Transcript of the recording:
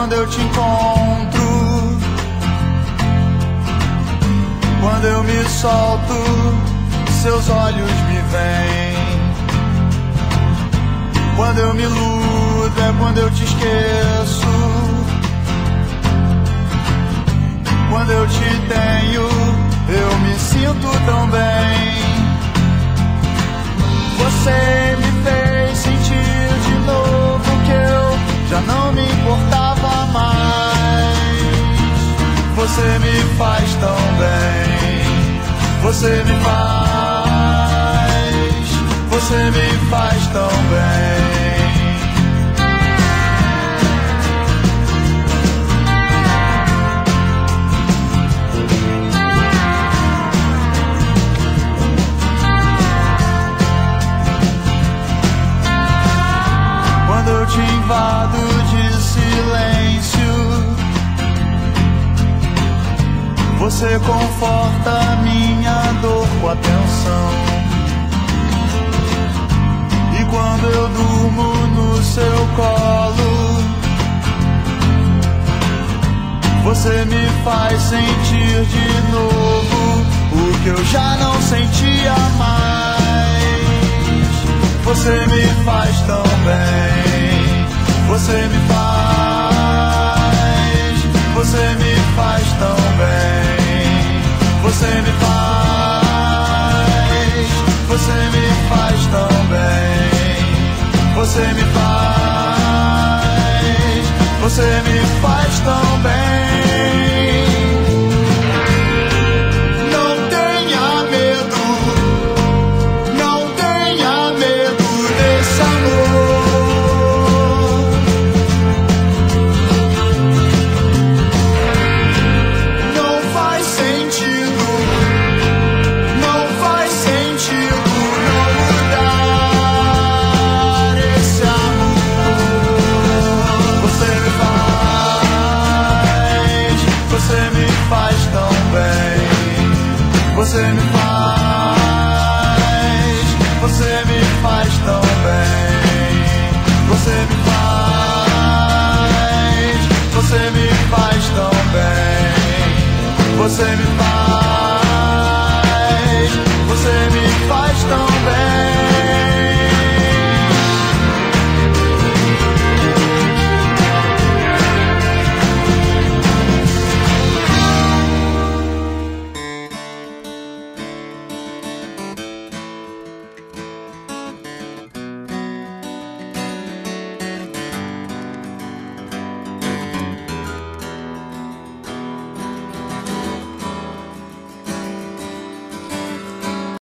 quando eu te encontro. Quando eu me solto, seus olhos me veem. Quando eu me iludo é quando eu te esqueço. Quando eu te tenho, eu me sinto tão bem. Você me fez sentir de novo que eu já não me importava mais. Você me faz tão bem. Você me faz tão bem. Quando eu te invado de silêncio, você conforta minha dor com atenção. E quando eu durmo no seu colo, você me faz sentir de novo o que eu já não sentia mais. Você me faz tão bem. Você me faz tão bem. Você me faz tão bem. Você me faz tão bem. Não tenha medo, não tenha medo desse amor. Não faz sentido não mudar esse amor. Você me faz tão bem. Você me faz tão bem. Você me faz tão bem. Você me faz tão